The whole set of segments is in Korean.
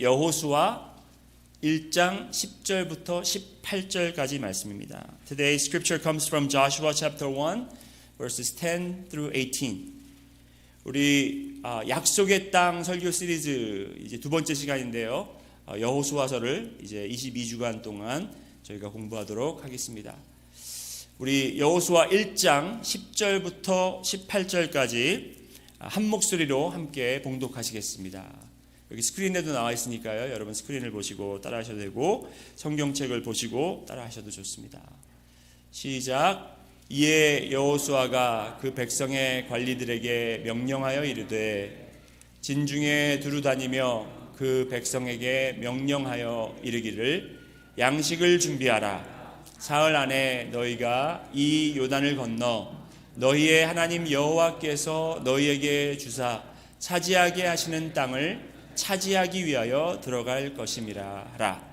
여호수아 1장 10절부터 18절까지 말씀입니다. Today's scripture comes from Joshua chapter 1 verses 10 through 18. 우리 약속의 땅 설교 시리즈 이제 두 번째 시간인데요. 여호수아서를 이제 22주간 동안 저희가 공부하도록 하겠습니다. 우리 여호수아 1장 10절부터 18절까지 한 목소리로 함께 봉독하시겠습니다. 여기 스크린에도 나와 있으니까요. 여러분 스크린을 보시고 따라하셔도 되고 성경책을 보시고 따라하셔도 좋습니다. 시작. 이에 여호수아가 그 백성의 관리들에게 명령하여 이르되 진중에 두루 다니며 그 백성에게 명령하여 이르기를 양식을 준비하라. 사흘 안에 너희가 이 요단을 건너 너희의 하나님 여호와께서 너희에게 주사 차지하게 하시는 땅을 차지하기 위하여 들어갈 것임이라 하라.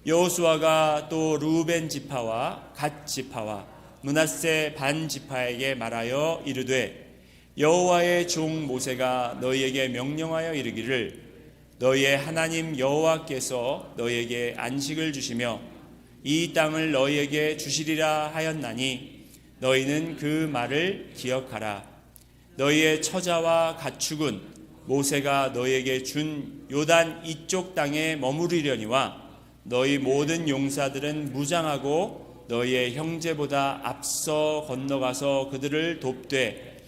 여호수아가 또 르우벤 지파와 갓 지파와 므낫세 반 지파에게 말하여 이르되 여호와의 종 모세가 너희에게 명령하여 이르기를 너희의 하나님 여호와께서 너희에게 안식을 주시며 이 땅을 너희에게 주시리라 하였나니 너희는 그 말을 기억하라. 너희의 처자와 가축은 모세가 너희에게 준 요단 이쪽 땅에 머무르려니와 너희 모든 용사들은 무장하고 너희의 형제보다 앞서 건너가서 그들을 돕되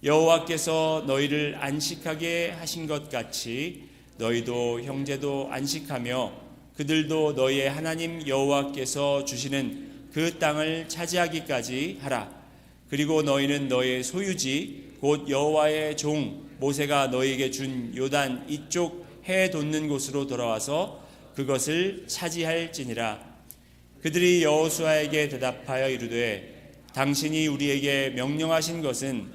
여호와께서 너희를 안식하게 하신 것 같이 너희도 형제도 안식하며 그들도 너희의 하나님 여호와께서 주시는 그 땅을 차지하기까지 하라. 그리고 너희는 너희의 소유지 곧 여호와의 종 모세가 너희에게 준 요단 이쪽 해 돋는 곳으로 돌아와서 그것을 차지할지니라. 그들이 여호수아에게 대답하여 이르되 당신이 우리에게 명령하신 것은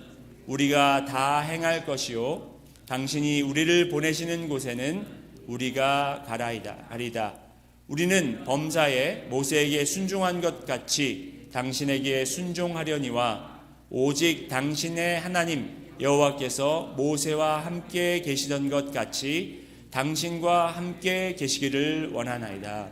우리가 다 행할 것이요 당신이 우리를 보내시는 곳에는 우리가 가리이다. 우리는 범사에 모세에게 순종한 것 같이 당신에게 순종하려니와 오직 당신의 하나님 여호와께서 모세와 함께 계시던 것 같이 당신과 함께 계시기를 원하나이다.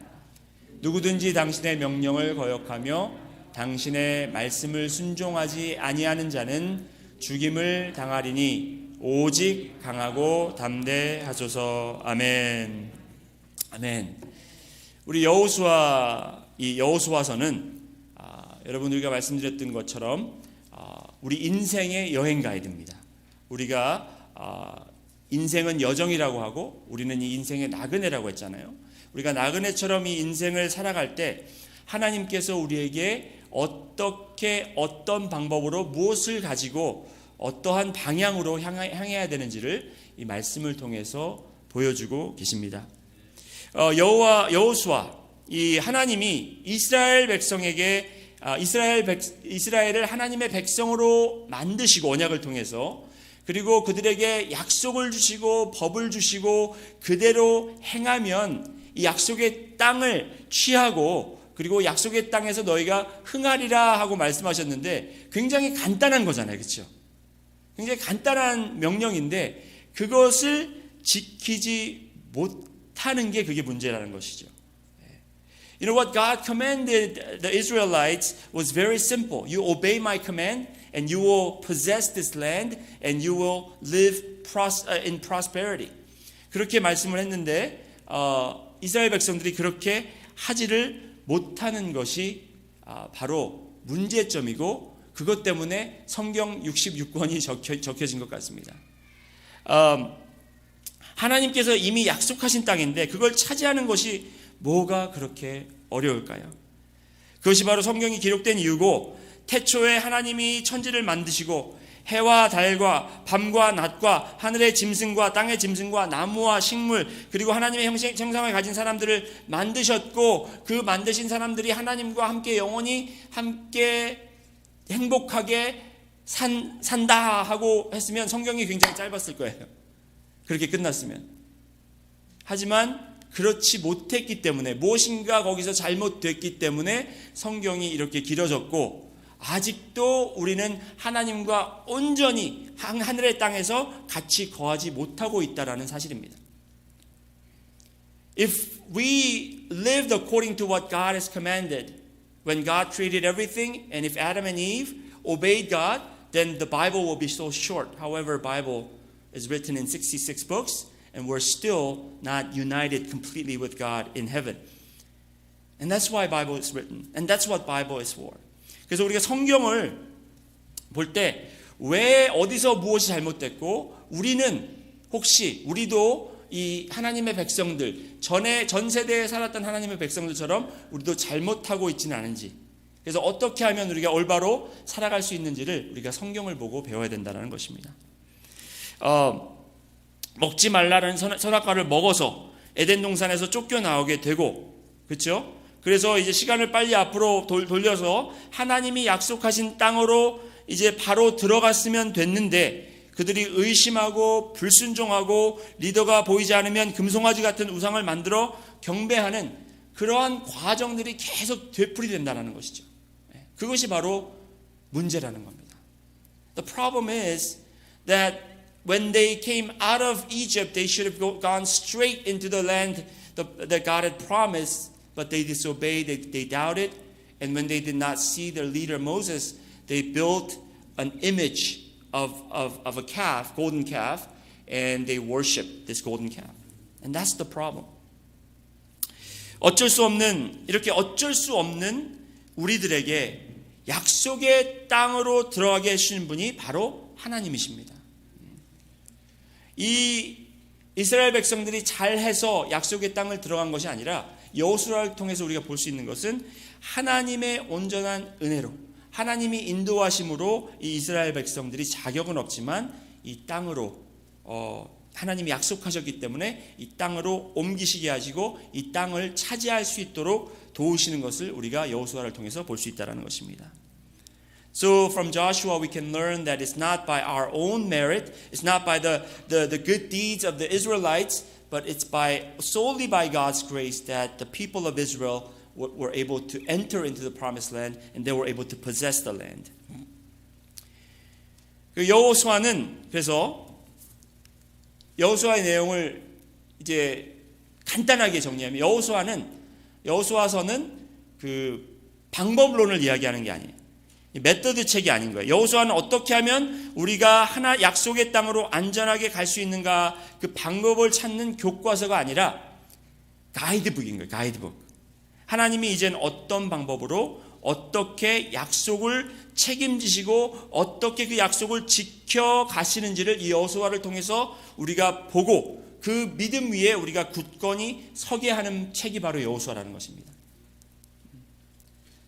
누구든지 당신의 명령을 거역하며 당신의 말씀을 순종하지 아니하는 자는 죽임을 당하리니 오직 강하고 담대하소서. 아멘. 아멘. 우리 여호수아서는 여러분 우리가 말씀드렸던 것처럼 우리 인생의 여행 가이드입니다. 우리가 인생은 여정이라고 하고 우리는 이 인생의 나그네라고 했잖아요. 우리가 나그네처럼 이 인생을 살아갈 때 하나님께서 우리에게 어떻게 어떤 방법으로 무엇을 가지고 어떠한 방향으로 향해야 되는지를 이 말씀을 통해서 보여주고 계십니다. 여호수아 이 하나님이 이스라엘 백성에게 이스라엘을 하나님의 백성으로 만드시고 언약을 통해서 그리고 그들에게 약속을 주시고 법을 주시고 그대로 행하면 이 약속의 땅을 취하고 그리고 약속의 땅에서 너희가 흥하리라 하고 말씀하셨는데 굉장히 간단한 거잖아요. 그렇죠? 굉장히 간단한 명령인데 그것을 지키지 못하는 게 그게 문제라는 것이죠. You know what God commanded the Israelites was very simple. You obey my command and you will possess this land and you will live in prosperity. 그렇게 말씀을 했는데 이스라엘 백성들이 그렇게 하지를 못하는 것이 바로 문제점이고 그것 때문에 성경 66권이 적혀진 것 같습니다. 하나님께서 이미 약속하신 땅인데 그걸 차지하는 것이 뭐가 그렇게 어려울까요? 그것이 바로 성경이 기록된 이유고 태초에 하나님이 천지를 만드시고 해와 달과 밤과 낮과 하늘의 짐승과 땅의 짐승과 나무와 식물 그리고 하나님의 형상을 가진 사람들을 만드셨고 그 만드신 사람들이 하나님과 함께 영원히 함께 행복하게 산다 하고 했으면 성경이 굉장히 짧았을 거예요. 그렇게 끝났으면. 하지만 그렇지 못했기 때문에 무엇인가 거기서 잘못됐기 때문에 성경이 이렇게 길어졌고 아직도 우리는 하나님과 온전히 하늘의 땅에서 같이 거하지 못하고 있다는 사실입니다. if we lived according to what God has commanded, when God created everything, and if Adam and Eve obeyed God, then the Bible will be so short. However, Bible is written in 66 books, and we're still not united completely with God in heaven. And that's why Bible is written. And that's what Bible is for. 그래서 우리가 성경을 볼 때 왜 어디서 무엇이 잘못됐고 우리는 혹시 우리도 이 하나님의 백성들 전 세대에 살았던 하나님의 백성들처럼 우리도 잘못하고 있지는 않은지 그래서 어떻게 하면 우리가 올바로 살아갈 수 있는지를 우리가 성경을 보고 배워야 된다는 것입니다. 먹지 말라는 선악과를 먹어서 에덴 동산에서 쫓겨나오게 되고 그렇죠? 그래서 이제 시간을 빨리 앞으로 돌려서 하나님이 약속하신 땅으로 이제 바로 들어갔으면 됐는데 그들이 의심하고 불순종하고 리더가 보이지 않으면 금송아지 같은 우상을 만들어 경배하는 그러한 과정들이 계속 되풀이된다는 것이죠. 그것이 바로 문제라는 겁니다. The problem is that when they came out of Egypt, they should have gone straight into the land that God had promised, but they disobeyed, they doubted, and when they did not see their leader Moses, they built an image of a calf, golden calf, and they worshiped this golden calf. And that's the problem. 이렇게 어쩔 수 없는 우리들에게 약속의 땅으로 들어가게 해주신 분이 바로 하나님이십니다. 이 이스라엘 백성들이 잘해서 약속의 땅을 들어간 것이 아니라 여호수아를 통해서 우리가 볼 수 있는 것은 하나님의 온전한 은혜로 하나님이 인도하심으로 이 이스라엘 백성들이 자격은 없지만 이 땅으로 하나님이 약속하셨기 때문에 이 땅으로 옮기시게 하시고 이 땅을 차지할 수 있도록 도우시는 것을 우리가 여호수아를 통해서 볼 수 있다는 것입니다. So from Joshua we can learn that it's not by our own merit, it's not by the good deeds of the Israelites, but it's solely by God's grace that the people of Israel were able to enter into the promised land and they were able to possess the land. 여호수아는 그래서 여호수아의 내용을 이제 간단하게 정리하면 여호수아서는 그 방법론을 이야기하는 게 아니에요. 메서드 책이 아닌 거예요. 여호수아는 어떻게 하면 우리가 약속의 땅으로 안전하게 갈 수 있는가 그 방법을 찾는 교과서가 아니라 가이드북인 거예요. 가이드북. 하나님이 이젠 어떤 방법으로 어떻게 약속을 책임지시고 어떻게 그 약속을 지켜가시는지를 이 여호수아를 통해서 우리가 보고 그 믿음 위에 우리가 굳건히 서게 하는 책이 바로 여호수아라는 것입니다.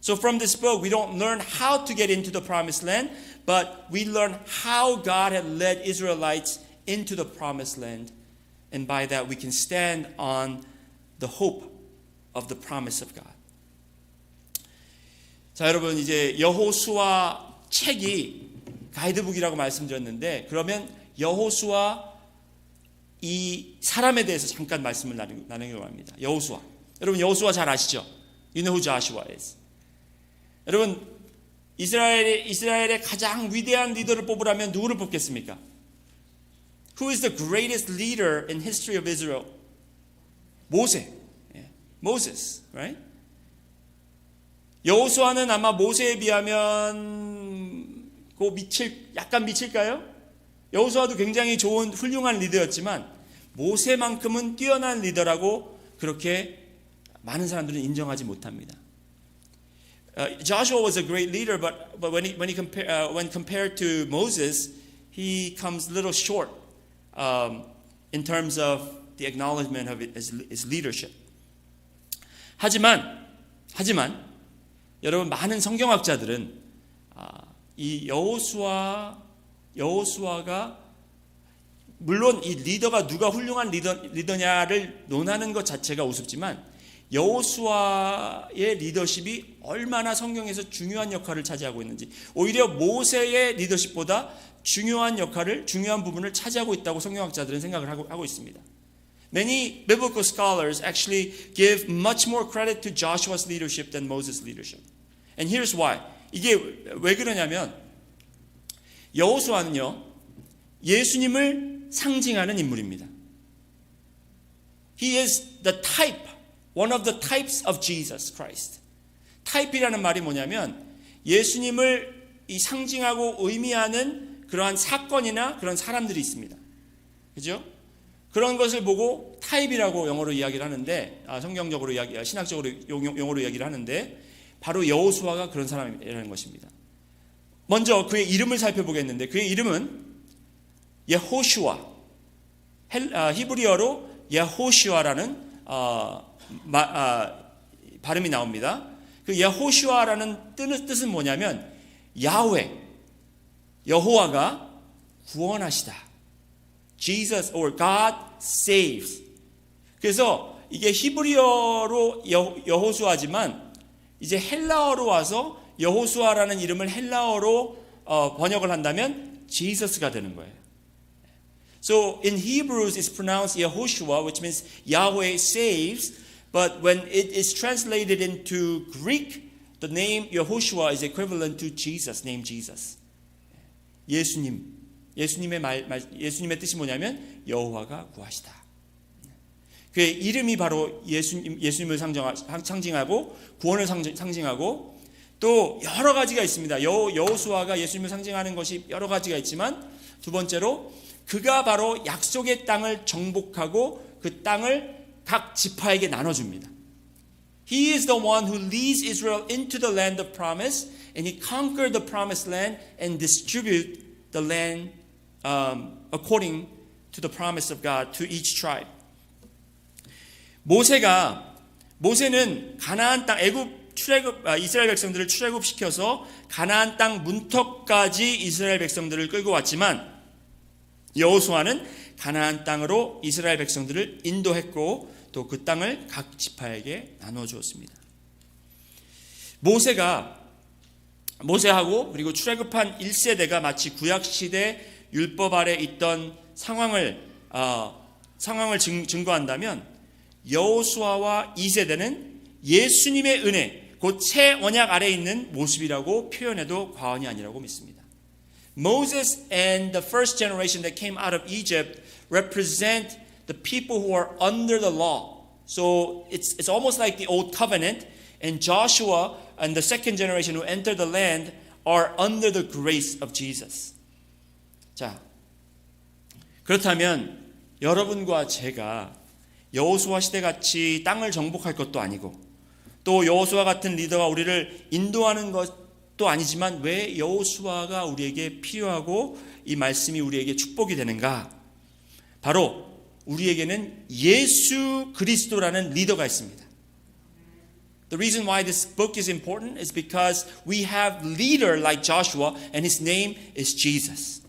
So from this book, we don't learn how to get into the promised land, but we learn how God had led Israelites into the promised land. And by that, we can stand on the hope of the promise of God. 자, 여러분, 이제 여호수아 책이 가이드북이라고 말씀드렸는데, 그러면 여호수아 이 사람에 대해서 잠깐 말씀을 나누려고 합니다. 여호수아. 여러분, 여호수아 잘 아시죠? You know who Joshua is. 여러분 이스라엘의 가장 위대한 리더를 뽑으라면 누구를 뽑겠습니까? Who is the greatest leader in history of Israel? 모세. Moses, right? 여호수아는 아마 모세에 비하면 약간 미칠까요? 여호수아도 굉장히 좋은 훌륭한 리더였지만 모세만큼은 뛰어난 리더라고 그렇게 많은 사람들은 인정하지 못합니다. Joshua was a great leader, but when compared to Moses, he comes a little short in terms of the acknowledgement of his leadership. 하지만 여러분 많은 성경학자들은 이 여호수아가 물론 이 리더가 누가 훌륭한 리더냐를 논하는 것 자체가 우습지만 여호수아의 리더십이 얼마나 성경에서 중요한 역할을 차지하고 있는지 오히려 모세의 리더십보다 중요한 부분을 차지하고 있다고 성경학자들은 생각을 하고 있습니다. Many biblical scholars actually give much more credit to Joshua's leadership than Moses' leadership. And here's why. 이게 왜 그러냐면 여호수아는요 예수님을 상징하는 인물입니다. He is the type, one of the types of Jesus Christ. 타입이라는 말이 뭐냐면 예수님을 이 상징하고 의미하는 그러한 사건이나 그런 사람들이 있습니다. 그죠? 그런 것을 보고 타입이라고 영어로 이야기를 하는데, 성경적으로 신학적으로 용어로 이야기를 하는데, 바로 여호수아가 그런 사람이라는 것입니다. 먼저 그의 이름을 살펴보겠는데, 그의 이름은 여호슈아, 히브리어로 여호슈아라는 발음이 나옵니다. 그 여호슈아라는 뜻은 뭐냐면 야훼, 여호와가 구원하시다. Jesus or God saves. 그래서 이게 히브리어로 여호수아지만 이제 헬라어로 와서 여호수아라는 이름을 헬라어로 번역을 한다면 Jesus가 되는 거예요. So in Hebrews it's pronounced Yehoshua, which means Yahweh saves, but when it is translated into Greek, the name Yehoshua is equivalent to Jesus, name Jesus. 예수님의 뜻이 뭐냐면 여호와가 구하시다. 그의 이름이 바로 예수님을 상징하고 구원을 상징하고 또 여러 가지가 있습니다. 여호수아가 예수님을 상징하는 것이 여러 가지가 있지만 두 번째로 그가 바로 약속의 땅을 정복하고 그 땅을 각 지파에게 나눠줍니다. He is the one who leads Israel into the land of promise, and he conquered the promised land and distributed the land according to the promise of God to each tribe. 모세는 가나안 땅 이스라엘 백성들을 출애굽시켜서 가나안 땅 문턱까지 이스라엘 백성들을 끌고 왔지만 여호수아는 가나안 땅으로 이스라엘 백성들을 인도했고 또 그 땅을 각 지파에게 나눠 주었습니다. 모세하고 그리고 출애굽한 1세대가 마치 구약 시대 율법 아래 있던 상황을 증거한다면 여호수아와 2세대는 예수님의 은혜, 곧 새 언약 아래 있는 모습이라고 표현해도 과언이 아니라고 믿습니다. Moses and the first generation that came out of Egypt represent the people who are under the law. So it's almost like the old covenant, and Joshua and the second generation who entered the land are under the grace of Jesus. 자, 그렇다면 여러분과 제가 여호수아 시대같이 땅을 정복할 것도 아니고 또 여호수아 같은 리더가 우리를 인도하는 것도 아니지만 왜 여호수아가 우리에게 필요하고 이 말씀이 우리에게 축복이 되는가? 바로 우리에게는 예수 그리스도라는 리더가 있습니다. The reason why this book is important is because we have a leader like Joshua and his name is Jesus.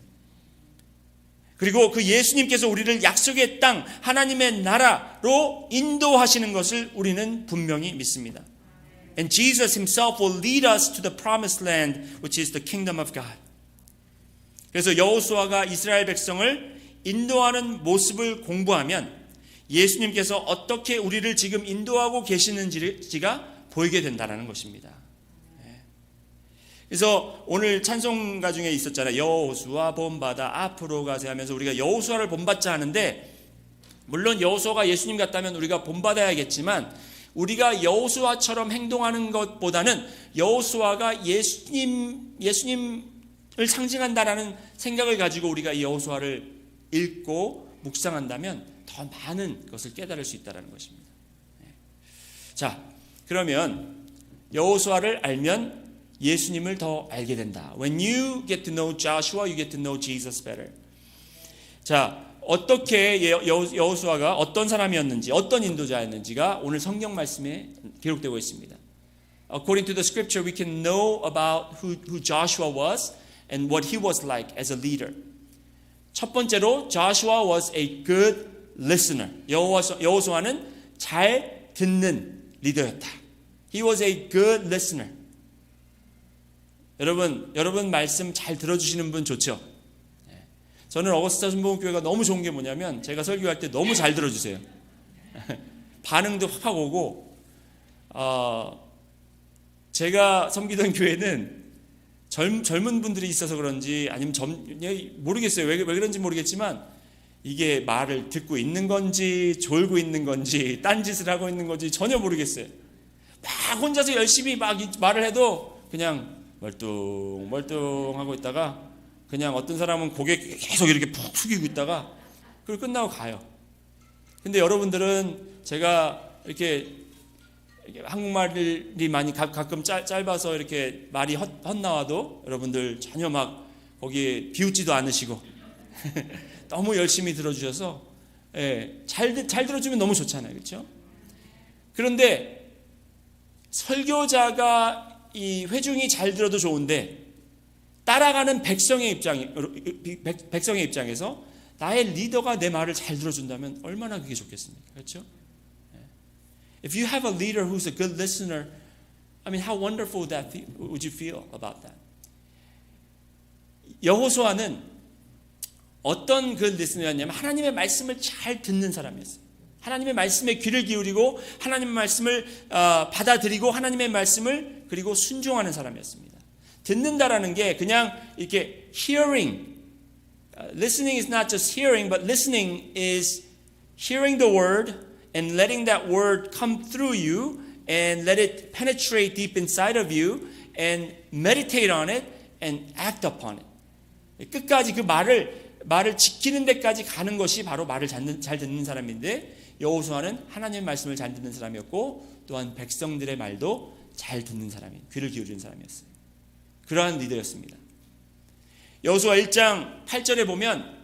그리고 그 예수님께서 우리를 약속의 땅, 하나님의 나라로 인도하시는 것을 우리는 분명히 믿습니다. And Jesus himself will lead us to the promised land, which is the kingdom of God. 그래서 여호수아가 이스라엘 백성을 인도하는 모습을 공부하면 예수님께서 어떻게 우리를 지금 인도하고 계시는지가 보이게 된다는 것입니다. 그래서 오늘 찬송가 중에 있었잖아요. 여호수아 본받아 앞으로 가세 하면서 우리가 여호수아를 본받자 하는데, 물론 여호수아가 예수님 같다면 우리가 본받아야겠지만 우리가 여호수아처럼 행동하는 것보다는 여호수아가 예수님을 상징한다라는 생각을 가지고 우리가 이 여호수아를 읽고 묵상한다면 더 많은 것을 깨달을 수 있다는 것입니다. 자, 그러면 여호수아를 알면 예수님을 더 알게 된다. When you get to know Joshua, you get to know Jesus better. 자, 어떻게 여호수아가 어떤 사람이었는지, 어떤 인도자였는지가 오늘 성경 말씀에 기록되고 있습니다. According to the scripture, we can know about who Joshua was and what he was like as a leader. 첫 번째로, Joshua was a good listener. 여호수아는 잘 듣는 리더였다. He was a good listener. 여러분 말씀 잘 들어주시는 분 좋죠? 저는 어거스타 순복음교회가 너무 좋은 게 뭐냐면 제가 설교할 때 너무 잘 들어주세요. 반응도 확 오고, 제가 섬기던 교회는 젊은 분들이 있어서 그런지 아니면 모르겠어요. 왜 그런지 모르겠지만 이게 말을 듣고 있는 건지 졸고 있는 건지 딴짓을 하고 있는 건지 전혀 모르겠어요. 막 혼자서 열심히 막 말을 해도 그냥 멀뚱멀뚱하고 있다가 그냥 어떤 사람은 고개 계속 이렇게 푹 숙이고 있다가 그걸 끝나고 가요. 근데 여러분들은 제가 이렇게 한국말이 많이 가끔 짧아서 이렇게 말이 헛나와도 여러분들 전혀 막 거기에 비웃지도 않으시고 너무 열심히 들어주셔서 잘 들어주면 너무 좋잖아요. 그렇죠? 그런데 설교자가 이 회중이 잘 들어도 좋은데 따라가는 백성의 입장에서 나의 리더가 내 말을 잘 들어준다면 얼마나 그게 좋겠습니까? 그렇죠? If you have a leader who's a good listener, I mean, how wonderful would you feel about that? 여호수아는 어떤 그 리스너였냐면 하나님의 말씀을 잘 듣는 사람이었어요. 하나님의 말씀에 귀를 기울이고 하나님의 말씀을 받아들이고 하나님의 말씀을 그리고 순종하는 사람이었습니다. 듣는다라는 게 그냥 이렇게 hearing, listening is not just hearing, but listening is hearing the word and letting that word come through you and let it penetrate deep inside of you and meditate on it and act upon it. 끝까지 그 말을 지키는 데까지 가는 것이 바로 말을 잘 듣는 사람인데 여호수아는 하나님의 말씀을 잘 듣는 사람이었고 또한 백성들의 말도 잘 듣는 사람이 귀를 기울이는 사람이었어요. 그러한 리더였습니다. 여호수아 1장 8절에 보면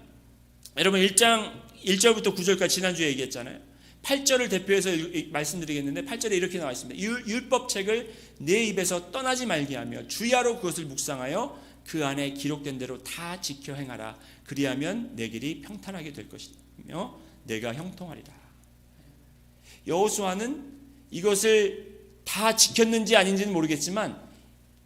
여러분 1장 1절부터 9절까지 지난주에 얘기했잖아요. 8절을 대표해서 말씀드리겠는데 8절에 이렇게 나와 있습니다. 율법책을 내 입에서 떠나지 말게 하며 주야로 그것을 묵상하여 그 안에 기록된 대로 다 지켜 행하라. 그리하면 내 길이 평탄하게 될 것이며 내가 형통하리라. 여호수아는 이것을 다 지켰는지 아닌지는 모르겠지만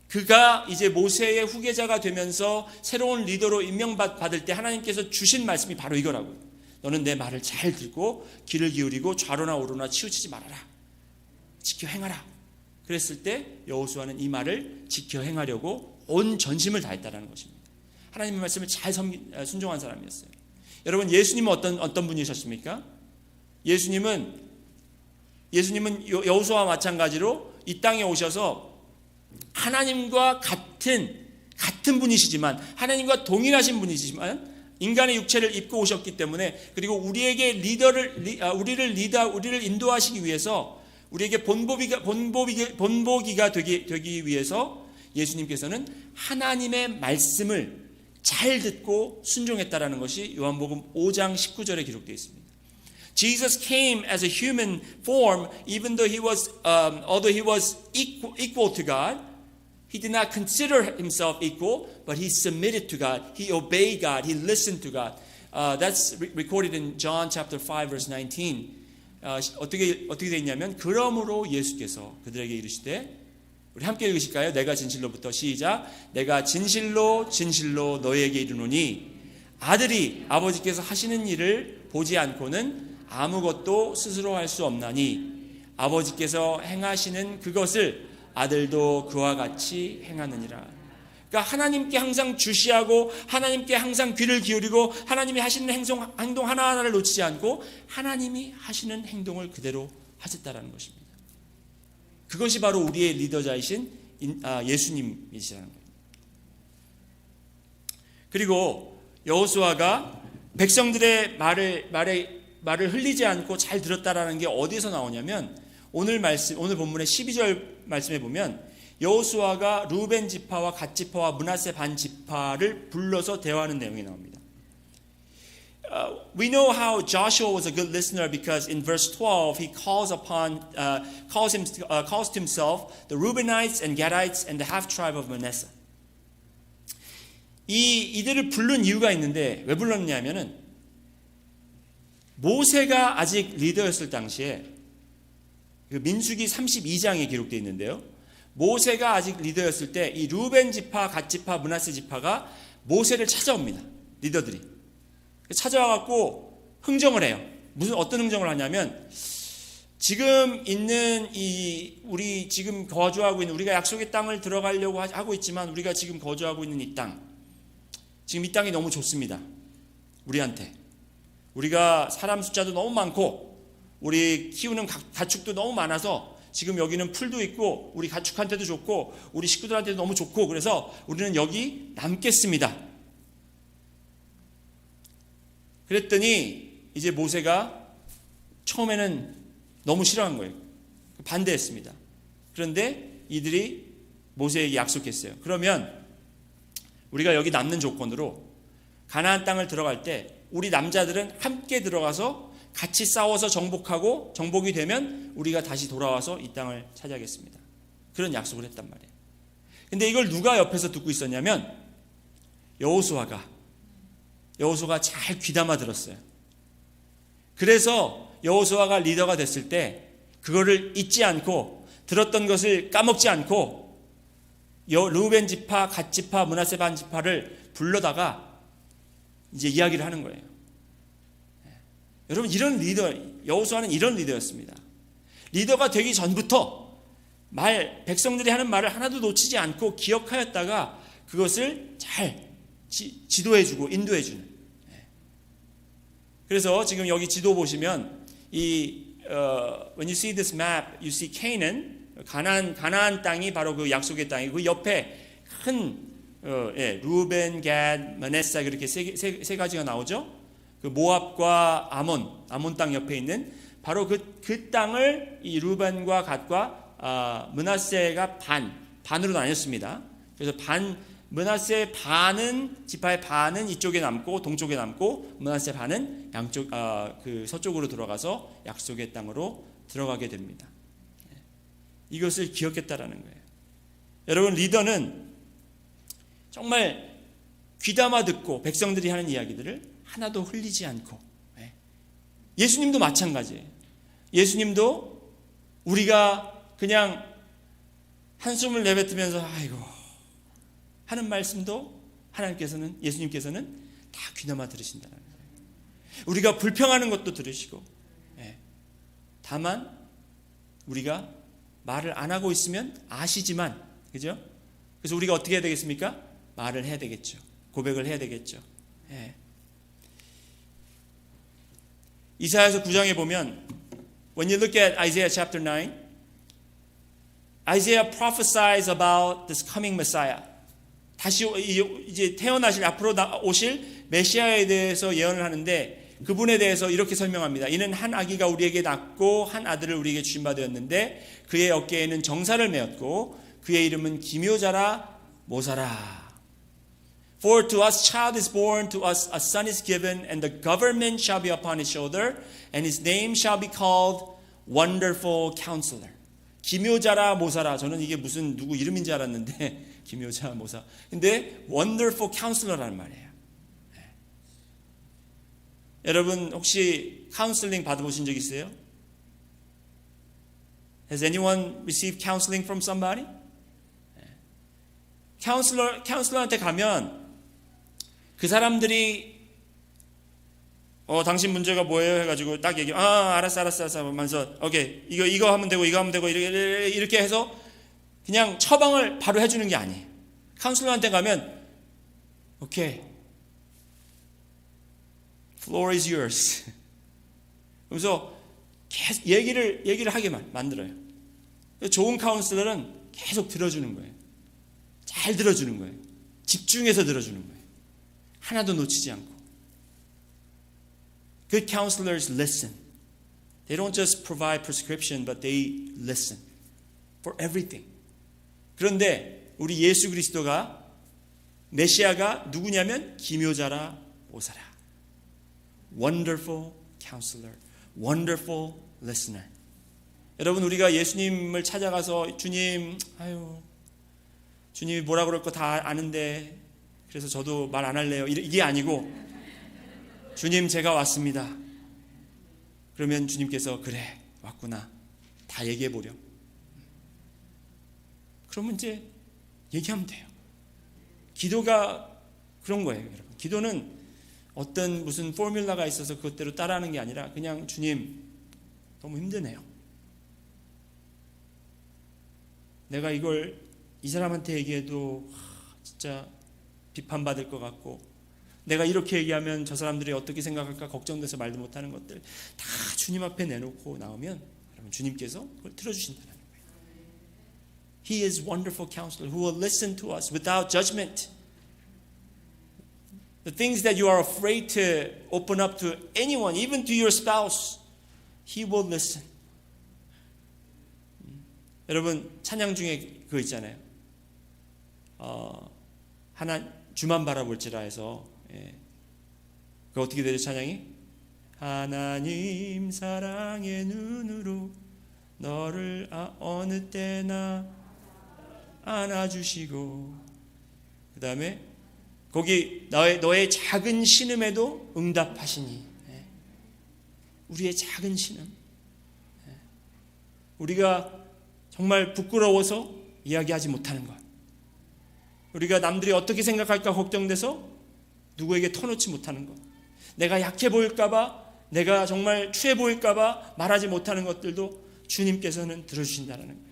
그가 이제 모세의 후계자가 되면서 새로운 리더로 임명받을 때 하나님께서 주신 말씀이 바로 이거라고요. 너는 내 말을 잘 듣고 귀를 기울이고 좌로나 우로나 치우치지 말아라. 지켜 행하라. 그랬을 때 여호수아는 이 말을 지켜 행하려고 온 전심을 다했다는 것입니다. 하나님의 말씀을 잘 순종한 사람이었어요. 여러분 예수님은 어떤 분이셨습니까? 예수님은 여호수아와 마찬가지로 이 땅에 오셔서 하나님과 같은 분이시지만 하나님과 동일하신 분이시지만 인간의 육체를 입고 오셨기 때문에 그리고 우리에게 우리를 인도하시기 위해서 우리에게 본보기가 되기 위해서 예수님께서는 하나님의 말씀을 잘 듣고 순종했다라는 것이 요한복음 5장 19절에 기록되어 있습니다. Jesus came as a human form, even though although he was equal to God, he did not consider himself equal, but he submitted to God. He obeyed God. He listened to God. That's recorded in John chapter 5, verse 19. 어떻게 되어 있냐면 그러므로 예수께서 그들에게 이르시되 우리 함께 읽으실까요? 내가 진실로부터 시작. 내가 진실로 너희에게 이르노니 아들이 아버지께서 하시는 일을 보지 않고는 아무것도 스스로 할 수 없나니 아버지께서 행하시는 그것을 아들도 그와 같이 행하느니라. 그러니까 하나님께 항상 주시하고 하나님께 항상 귀를 기울이고 하나님이 하시는 행동 하나하나를 놓치지 않고 하나님이 하시는 행동을 그대로 하셨다라는 것입니다. 그것이 바로 우리의 리더자이신 예수님이시라는 거예요. 그리고 여호수아가 백성들의 말을 흘리지 않고 잘 들었다라는 게 어디서 나오냐면 오늘 본문의 12절 말씀에 보면 여호수아가 루벤 지파와 갓 지파와 므낫세 반 지파를 불러서 대화하는 내용이 나옵니다. We know how Joshua was a good listener because in verse 12 he calls himself the Reubenites and Gadites and the half tribe of Manasseh. 이들을 부른 이유가 있는데 왜 불렀냐면은 모세가 아직 리더였을 당시에 그 민수기 32장에 기록되어 있는데요. 모세가 아직 리더였을 때 이 루벤 지파, 갓 지파, 므낫세 지파가 모세를 찾아옵니다. 리더들이 찾아와갖고 흥정을 해요. 어떤 흥정을 하냐면 지금 있는 우리 지금 거주하고 있는 우리가 약속의 땅을 들어가려고 하고 있지만 우리가 지금 거주하고 있는 이 땅, 지금 이 땅이 너무 좋습니다. 우리한테. 우리가 사람 숫자도 너무 많고 우리 키우는 가축도 너무 많아서 지금 여기는 풀도 있고 우리 가축한테도 좋고 우리 식구들한테도 너무 좋고 그래서 우리는 여기 남겠습니다. 그랬더니 이제 모세가 처음에는 너무 싫어한 거예요. 반대했습니다. 그런데 이들이 모세에게 약속했어요. 그러면 우리가 여기 남는 조건으로 가나안 땅을 들어갈 때 우리 남자들은 함께 들어가서 같이 싸워서 정복하고 정복이 되면 우리가 다시 돌아와서 이 땅을 차지하겠습니다. 그런 약속을 했단 말이에요. 근데 이걸 누가 옆에서 듣고 있었냐면 여호수아가 잘 귀담아 들었어요. 그래서 여호수아가 리더가 됐을 때 그거를 잊지 않고 들었던 것을 까먹지 않고 르우벤 지파, 갓 지파, 므낫세 반 지파를 불러다가 이제 이야기를 하는 거예요. 여러분 이런 리더, 여호수아는 이런 리더였습니다. 리더가 되기 전부터 백성들이 하는 말을 하나도 놓치지 않고 기억하였다가 그것을 잘 지도해주고 인도해주는. 그래서 지금 여기 지도 보시면 when you see this map, you see Canaan, 가나안 땅이 바로 그 약속의 땅이고 그 옆에 큰 루벤, 갓, 므낫세 그렇게 세 가지가 나오죠. 그 모압과 아몬 땅 옆에 있는 바로 그 땅을 이 루벤과 갓과 므낫세가 반으로 나뉘었습니다. 그래서 므낫세 반은 지파의 반은 이쪽에 남고 동쪽에 남고 므낫세 반은 양쪽 그 서쪽으로 들어가서 약속의 땅으로 들어가게 됩니다. 이것을 기억했다라는 거예요. 여러분 리더는 정말 귀담아 듣고 백성들이 하는 이야기들을 하나도 흘리지 않고 예수님도 마찬가지예요. 예수님도 우리가 그냥 한숨을 내뱉으면서 아이고 하는 말씀도 예수님께서는 다 귀담아 들으신다는 거예요. 우리가 불평하는 것도 들으시고 다만 우리가 말을 안 하고 있으면 아시지만 그죠? 그래서 우리가 어떻게 해야 되겠습니까? 말을 해야 되겠죠. 고백을 해야 되겠죠. 이사야서 9장에 보면 when you look at Isaiah chapter 9, Isaiah prophesies about this coming Messiah. 다시 이제 태어나실 앞으로 오실 메시아에 대해서 예언을 하는데 그분에 대해서 이렇게 설명합니다. 이는 한 아기가 우리에게 낳고 한 아들을 우리에게 주신 바 되었는데 그의 어깨에는 정사를 메었고 그의 이름은 기묘자라 모사라. For to us child is born, to us a son is given, and the government shall be upon his shoulder, and his name shall be called Wonderful Counselor. 기묘자라 모사라. 저는 이게 무슨 누구 이름인 줄 알았는데 기묘자 모사. 근데 Wonderful Counselor라는 말이에요. 여러분 혹시 카운슬링 받아보신 적 있어요? Has anyone received counseling from somebody? 카운슬러한테 가면 그 사람들이 당신 문제가 뭐예요? 해가지고 딱 얘기. 알았어 하면서 오케이 이거 하면 되고 이렇게 해서 그냥 처방을 바로 해주는 게 아니에요. 카운슬러한테 가면 오케이 floor is yours. 그래서 계속 얘기를 하게 만들어요. 좋은 카운슬러는 계속 들어주는 거예요. 잘 들어주는 거예요. 집중해서 들어주는 거예요. 하나도 놓치지 않고. Good counselors listen. They don't just provide prescription, but they listen for everything. 그런데 우리 예수 그리스도가 메시아가 누구냐면 기묘자라 모사라. Wonderful counselor, wonderful listener. 여러분 우리가 예수님을 찾아가서 주님이 뭐라 그럴 거 다 아는데 그래서 저도 말 안 할래요. 이게 아니고 주님 제가 왔습니다. 그러면 주님께서 그래 왔구나 다 얘기해 보렴. 그러면 이제 얘기하면 돼요. 기도가 그런 거예요, 여러분. 기도는 어떤 무슨 포뮬라가 있어서 그것대로 따라하는 게 아니라 그냥 주님 너무 힘드네요. 내가 이걸 이 사람한테 얘기해도 진짜 비판받을 것 같고 내가 이렇게 얘기하면 저 사람들이 어떻게 생각할까 걱정돼서 말도 못하는 것들 다 주님 앞에 내놓고 나오면 여러분 주님께서 그걸 들어주신다는 거예요. He is wonderful counselor who will listen to us without judgment. The things that you are afraid to open up to anyone, even to your spouse, He will listen. 여러분 찬양 중에 그거 있잖아요. 하나 주만 바라볼지라 해서 그 어떻게 되죠 찬양이? 하나님 사랑의 눈으로 너를 어느 때나 안아주시고 그 다음에 거기 너의 작은 신음에도 응답하시니 우리의 작은 신음 우리가 정말 부끄러워서 이야기하지 못하는 것 우리가 남들이 어떻게 생각할까 걱정돼서 누구에게 터놓지 못하는 것 내가 약해 보일까봐 내가 정말 추해 보일까봐 말하지 못하는 것들도 주님께서는 들어주신다는 거예요.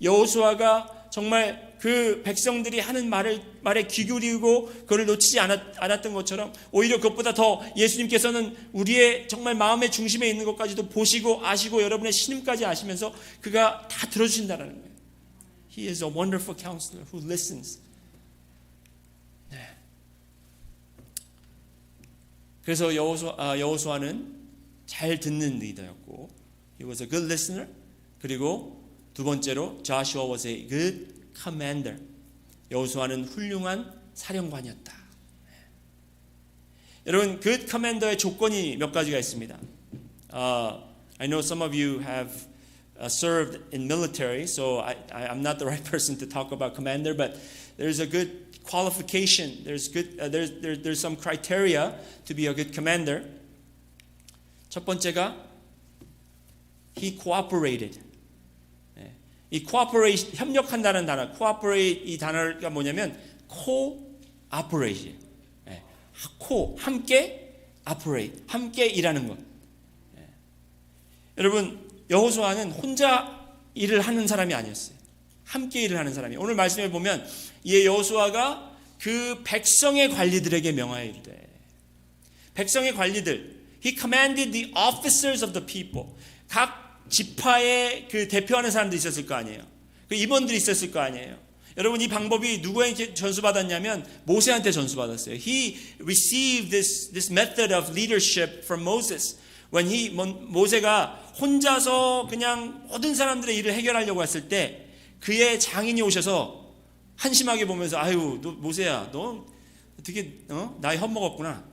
여호수아가 정말 그 백성들이 하는 말에 귀 기울이고 그걸 놓치지 않았던 것처럼 오히려 그것보다 더 예수님께서는 우리의 정말 마음의 중심에 있는 것까지도 보시고 아시고 여러분의 신음까지 아시면서 그가 다 들어주신다는 거예요. He is a wonderful counselor who listens. 네. 그래서 여호수아는 잘 듣는 리더였고 He was a good listener. 그리고 두 번째로 Joshua was a good commander. 여호수아는 훌륭한 사령관이었다. 여러분 good commander의 조건이 몇 가지가 있습니다. I know some of you have served in military, so I'm not the right person to talk about commander, but there's a good qualification. There's good. There's some criteria to be a good commander. 첫 번째가 he cooperated. 이 cooperate 협력한다는 단어, cooperate 이 단어가 뭐냐면 cooperate, 함께 operate, 함께 일하는 것. 여러분 여호수아는 혼자 일을 하는 사람이 아니었어요. 함께 일을 하는 사람이. 오늘 말씀에 보면 이 여호수아가 그 백성의 관리들에게 명하여 이르되 백성의 관리들 He commanded the officers of the people. 각 지파의 그 대표하는 사람들이 있었을 거 아니에요. 그 임원들이 있었을 거 아니에요. 여러분 이 방법이 누구에게 전수받았냐면 모세한테 전수받았어요. He received this method of leadership from Moses. When 모세가 혼자서 그냥 모든 사람들의 일을 해결하려고 했을 때 그의 장인이 오셔서 한심하게 보면서 아유 너 모세야 너 어떻게 나이 헛먹었구나.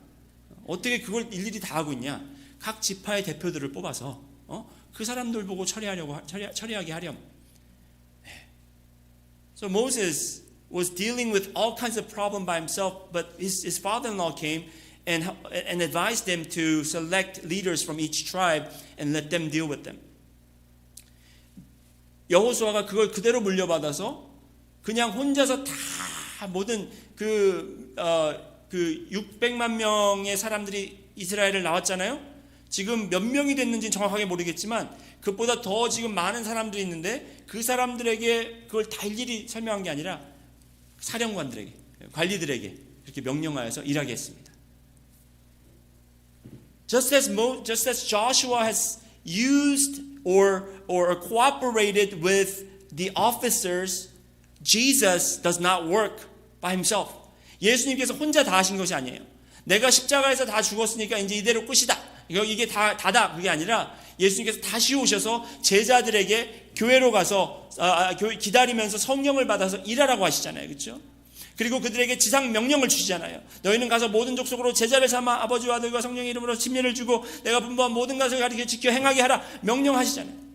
어떻게 그걸 일일이 다 하고 있냐. 각 지파의 대표들을 뽑아서 그 사람들 보고 처리하게 하렴. So Moses was dealing with all kinds of problems by himself, but his father-in-law came and advised them to select leaders from each tribe and let them deal with them. 여호수아가 그걸 그대로 물려받아서 그냥 혼자서 다 모든 그 600만 명의 사람들이 이스라엘을 나왔잖아요. 지금 몇 명이 됐는지는 정확하게 모르겠지만 그것보다 더 지금 많은 사람들이 있는데 그 사람들에게 그걸 다 일일이 설명한 게 아니라 사령관들에게 관리들에게 이렇게 명령하여서 일하게 했습니다. Just as Joshua has used or cooperated with the officers, Jesus does not work by himself. 예수님께서 혼자 다 하신 것이 아니에요. 내가 십자가에서 다 죽었으니까 이제 이대로 끝이다. 이게 다다 그게 아니라 예수님께서 다시 오셔서 제자들에게 교회로 가서 기다리면서 성령을 받아서 일하라고 하시잖아요. 그렇죠? 그리고 그들에게 지상 명령을 주시잖아요. 너희는 가서 모든 족속으로 제자를 삼아 아버지와 아들과 성령의 이름으로 침례를 주고 내가 분부한 모든 것을 가르쳐 지켜 행하게 하라 명령하시잖아요.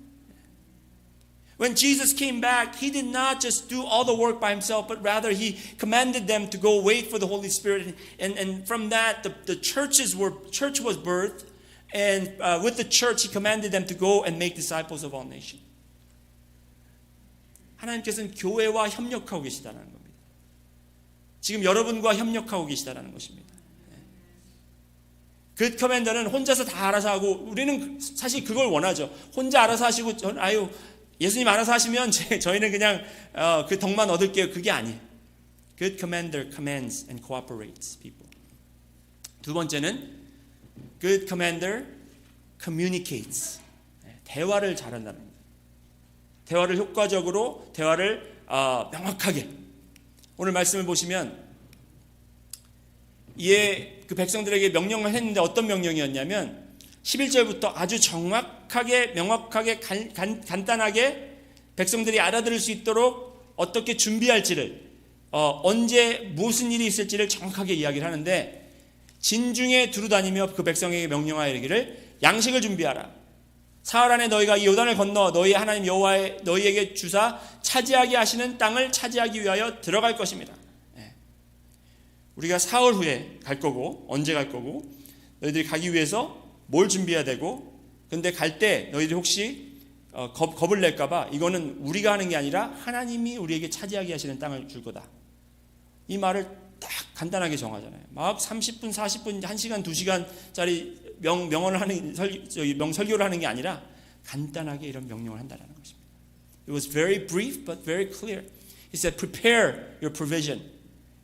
When Jesus came back, he did not just do all the work by himself, but rather he commanded them to go wait for the Holy Spirit. And from that, the church was birthed. And with the church, he commanded them to go and make disciples of all nations. 하나님께서는 교회와 협력하고 계시다는 겁니다. 지금 여러분과 협력하고 계시다는 것입니다. 그 커맨더는 혼자서 다 알아서 하고 우리는 사실 그걸 원하죠. 혼자 알아서 하시고 예수님 알아서 하시면 저희는 그냥 그 덕만 얻을게요. 그게 아니에요. Good commander commands and cooperates people. 두 번째는 good commander communicates. 대화를 잘한다는 거예요. 대화를 효과적으로, 대화를 명확하게. 오늘 말씀을 보시면 이에 그 백성들에게 명령을 했는데 어떤 명령이었냐면 11절부터 아주 정확하게, 명확하게, 간단하게 백성들이 알아들을 수 있도록 어떻게 준비할지를, 언제 무슨 일이 있을지를 정확하게 이야기를 하는데, 진중에 두루다니며 그 백성에게 명령하여 이르기를 양식을 준비하라. 사흘 안에 너희가 이 요단을 건너 너희 하나님 여호와의 너희에게 주사 차지하게 하시는 땅을 차지하기 위하여 들어갈 것입니다. 우리가 사흘 후에 갈 거고, 언제 갈 거고, 너희들이 가기 위해서 뭘 준비해야 되고, 근데 갈 때 너희들이 혹시 겁을 낼까봐 이거는 우리가 하는 게 아니라 하나님이 우리에게 차지하게 하시는 땅을 줄 거다. 이 말을 딱 간단하게 정하잖아요. 막 30분, 40분, 1시간, 2시간짜리 명언을 하는, 명설교를 하는 게 아니라 간단하게 이런 명령을 한다는 것입니다. It was very brief but very clear. He said, prepare your provision.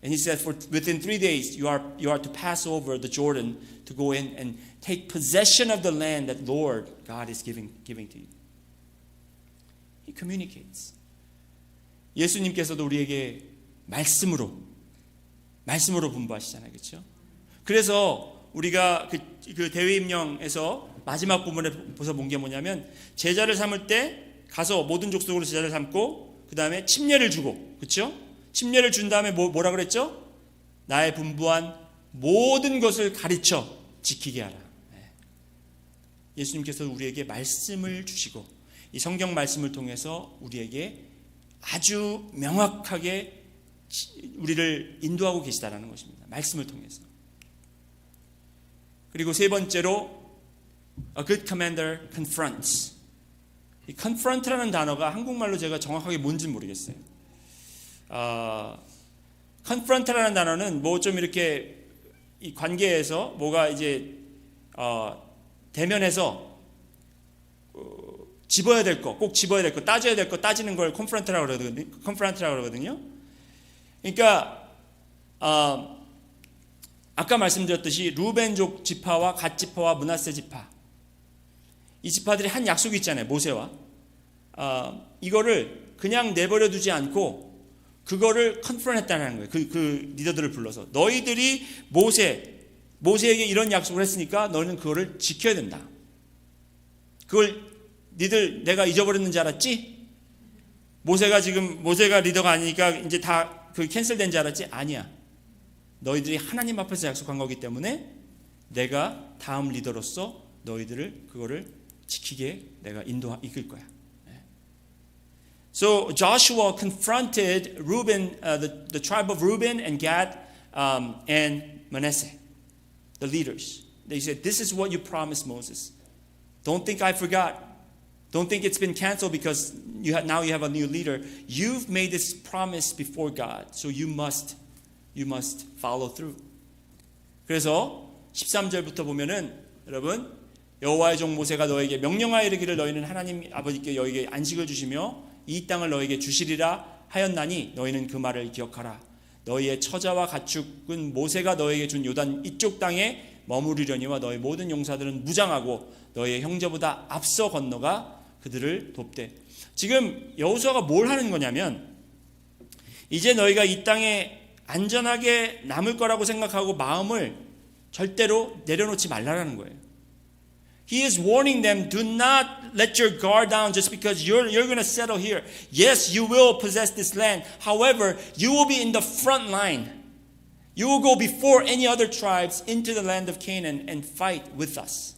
And he said, for within 3 days you are to pass over the Jordan to go in and take possession of the land that Lord God is giving to you. He communicates. 예수님께서도 우리에게 말씀으로 분부하시잖아요, 그렇죠? 그래서 우리가 그 대위임령에서 마지막 부분에 보서 본 게 뭐냐면 제자를 삼을 때 가서 모든 족속으로 제자를 삼고 그 다음에 침례를 주고, 그렇죠? 침례를 준 다음에 뭐라 그랬죠? 나의 분부한 모든 것을 가르쳐 지키게 하라. 예수님께서 우리에게 말씀을 주시고 이 성경 말씀을 통해서 우리에게 아주 명확하게 우리를 인도하고 계시다라는 것입니다. 말씀을 통해서. 그리고 세 번째로 A good commander confronts. 이 confront라는 단어가 한국말로 제가 정확하게 뭔지는 모르겠어요. confront라는 단어는 뭐 좀 이렇게 이 관계에서 뭐가 이제 대면해서 집어야 될 거, 꼭 집어야 될 거, 따져야 될 거 따지는 걸 confront라고 그러거든요. 그러니까 아까 말씀드렸듯이 루벤족 지파와 갓 지파와 므낫세 지파, 이 지파들이 한 약속이 있잖아요. 모세와 이거를 그냥 내버려 두지 않고 그거를 컨프런트했다는 거예요. 그 리더들을 불러서 너희들이 모세에게 이런 약속을 했으니까 너는 그거를 지켜야 된다. 그걸 니들 내가 잊어버렸는지 알았지? 모세가 리더가 아니니까 이제 다 그 캔슬된 줄 알았지? 아니야. 너희들이 하나님 앞에서 약속한 거기 때문에 내가 다음 리더로서 너희들을 그거를 지키게 내가 이끌 거야. So Joshua confronted Reuben, the tribe of Reuben and Gad and Manasseh, the leaders. They said, "This is what you promised Moses. Don't think I forgot. Don't think it's been canceled because now you have a new leader. You've made this promise before God, so you must follow through." 그래서 13절부터 보면은 여러분 여호와의 종 모세가 너에게 명령하여 이르기를 너희는 하나님 아버지께 너에게 안식을 주시며 이 땅을 너에게 주시리라 하였나니 너희는 그 말을 기억하라. 너희의 처자와 가축은 모세가 너에게 준 요단 이쪽 땅에 머무르려니와 너희 모든 용사들은 무장하고 너희의 형제보다 앞서 건너가 그들을 돕되. 지금 여호수아가 뭘 하는 거냐면 이제 너희가 이 땅에 안전하게 남을 거라고 생각하고 마음을 절대로 내려놓지 말라라는 거예요. He is warning them, do not let your guard down just because you're going to settle here. Yes, you will possess this land. However, you will be in the front line. You will go before any other tribes into the land of Canaan and fight with us.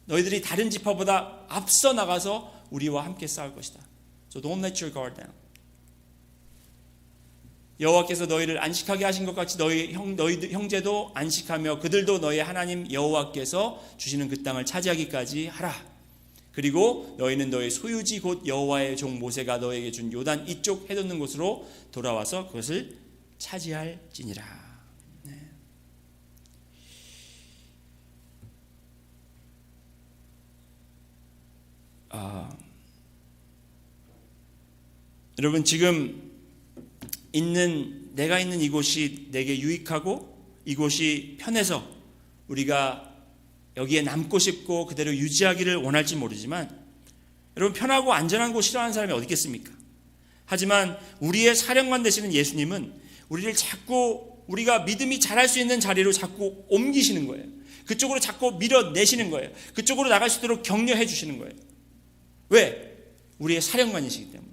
너희들이 다른 지파보다 앞서 나가서 우리와 함께 싸울 것이다. So don't let your guard down. 여호와께서 너희를 안식하게 하신 것 같이 너희 형제도 안식하며 그들도 너희 하나님 여호와께서 주시는 그 땅을 차지하기까지 하라. 그리고 너희는 너희 소유지 곧 여호와의 종 모세가 너희에게 준 요단 이쪽 해돋는 곳으로 돌아와서 그것을 차지할지니라. 네. 여러분 지금 내가 있는 이곳이 내게 유익하고 이곳이 편해서 우리가 여기에 남고 싶고 그대로 유지하기를 원할지 모르지만 여러분 편하고 안전한 곳 싫어하는 사람이 어디 있겠습니까? 하지만 우리의 사령관 되시는 예수님은 우리를 자꾸 우리가 믿음이 자랄 수 있는 자리로 자꾸 옮기시는 거예요. 그쪽으로 자꾸 밀어내시는 거예요. 그쪽으로 나갈 수 있도록 격려해 주시는 거예요. 왜? 우리의 사령관이시기 때문에.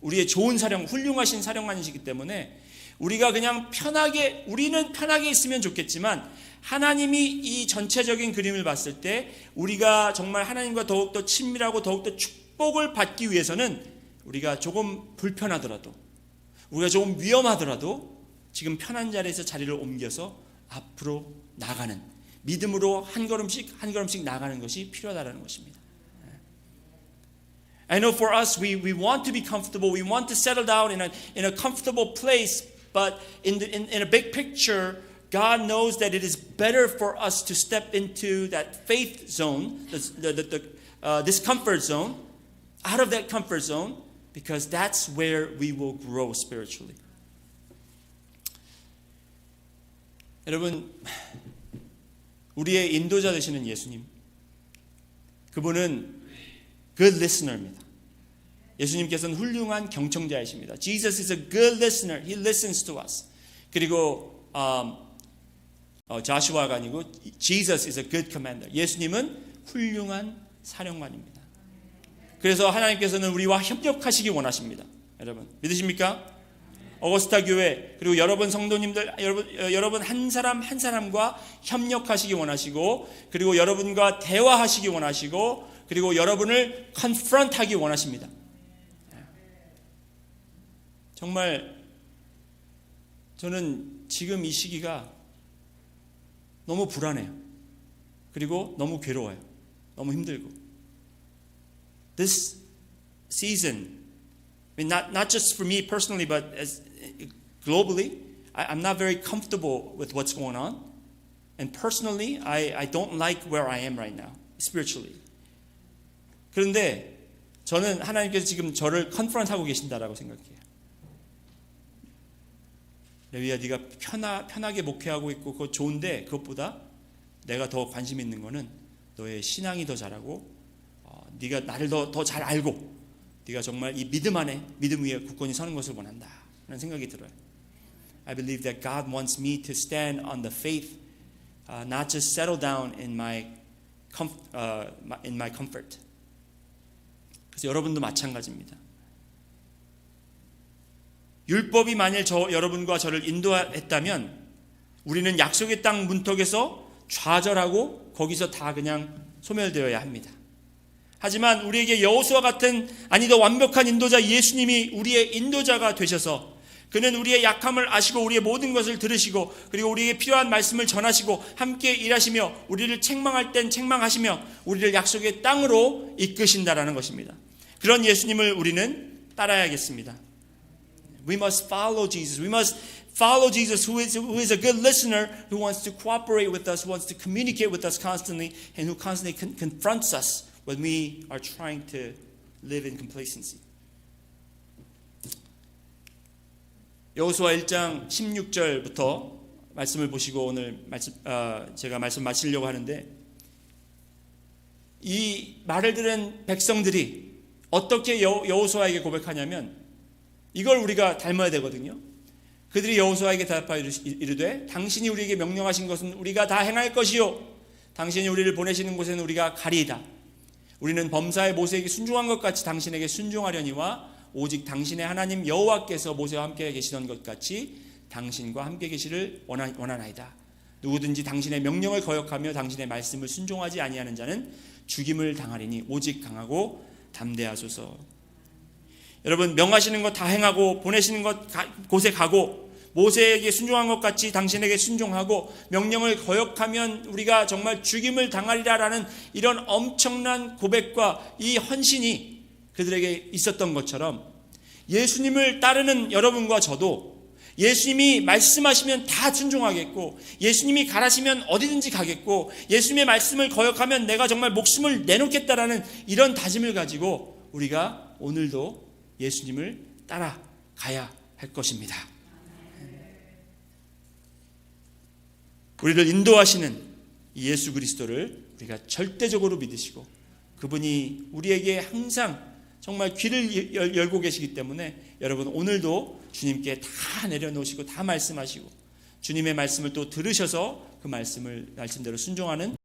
우리의 좋은 훌륭하신 사령관이시기 때문에 우리가 그냥 우리는 편하게 있으면 좋겠지만 하나님이 이 전체적인 그림을 봤을 때 우리가 정말 하나님과 더욱더 친밀하고 더욱더 축복을 받기 위해서는 우리가 조금 불편하더라도 우리가 조금 위험하더라도 지금 편한 자리에서 자리를 옮겨서 앞으로 나가는 믿음으로 한 걸음씩 한 걸음씩 나가는 것이 필요하다는 것입니다. I know for us we want to be comfortable. We want to settle down in a comfortable place, but in a big picture God knows that it is better for us to step into that faith zone, this comfort zone, out of that comfort zone, because that's where we will grow spiritually. 여러분, 우리의 인도자 되시는 예수님, 그분은 good listener입니다. 예수님께서는 훌륭한 경청자이십니다. Jesus is a good listener. He listens to us. 그리고 자슈아가 아니고 Jesus is a good commander. 예수님은 훌륭한 사령관입니다. 그래서 하나님께서는 우리와 협력하시기 원하십니다. 여러분 믿으십니까? 어거스타 교회 그리고 여러분 성도님들 여러분 한 사람 한 사람과 협력하시기 원하시고 그리고 여러분과 대화하시기 원하시고 그리고 여러분을 confront하기 원하십니다. 정말 저는 지금 이 시기가 너무 불안해요. 그리고 너무 괴로워요. 너무 힘들고. This season, I mean, not just for me personally, but as globally, I'm not very comfortable with what's going on. And personally, I don't like where I am right now, spiritually. 그런데 저는 하나님께서 지금 저를 컨프런트하고 계신다라고 생각해요. 레위야, 네가 편하게 목회하고 있고 그거 좋은데 그것보다 내가 더 관심 있는 거는 너의 신앙이 더 잘하고 네가 나를 더 잘 알고 네가 정말 이 믿음 안에 믿음 위에 굳건히 서는 것을 원한다 라는 생각이 들어요. I believe that God wants me to stand on the faith, not just settle down in my comfort. 그래서 여러분도 마찬가지입니다. 율법이 만일 여러분과 저를 인도했다면 우리는 약속의 땅 문턱에서 좌절하고 거기서 다 그냥 소멸되어야 합니다. 하지만 우리에게 여호수아 같은 더 완벽한 인도자 예수님이 우리의 인도자가 되셔서 그는 우리의 약함을 아시고 우리의 모든 것을 들으시고 그리고 우리에게 필요한 말씀을 전하시고 함께 일하시며 우리를 책망할 땐 책망하시며 우리를 약속의 땅으로 이끄신다라는 것입니다. 그런 예수님을 우리는 따라야겠습니다. We must follow Jesus. We must follow Jesus who is a good listener, who wants to cooperate with us, who wants to communicate with us constantly, and who constantly confronts us when we are trying to live in complacency. 여호수아 1장 16절부터 말씀을 보시고 오늘 제가 말씀 마치려고 하는데 이 말을 들은 백성들이 어떻게 여호수아에게 고백하냐면 이걸 우리가 닮아야 되거든요. 그들이 여호수아에게 대답하여 이르되 당신이 우리에게 명령하신 것은 우리가 다 행할 것이요 당신이 우리를 보내시는 곳에는 우리가 가리이다. 우리는 범사의 모세에게 순종한 것 같이 당신에게 순종하려니와 오직 당신의 하나님 여호와께서 모세와 함께 계시던 것 같이 당신과 함께 계시를 원하나이다. 누구든지 당신의 명령을 거역하며 당신의 말씀을 순종하지 아니하는 자는 죽임을 당하리니 오직 강하고 담대하소서. 여러분 명하시는 것 다 행하고 보내시는 곳에 가고 모세에게 순종한 것 같이 당신에게 순종하고 명령을 거역하면 우리가 정말 죽임을 당하리라라는 이런 엄청난 고백과 이 헌신이 그들에게 있었던 것처럼 예수님을 따르는 여러분과 저도 예수님이 말씀하시면 다 순종하겠고 예수님이 가라시면 어디든지 가겠고 예수님의 말씀을 거역하면 내가 정말 목숨을 내놓겠다라는 이런 다짐을 가지고 우리가 오늘도 예수님을 따라가야 할 것입니다. 우리를 인도하시는 예수 그리스도를 우리가 절대적으로 믿으시고 그분이 우리에게 항상 정말 귀를 열고 계시기 때문에 여러분 오늘도 주님께 다 내려놓으시고 다 말씀하시고 주님의 말씀을 또 들으셔서 그 말씀대로 순종하는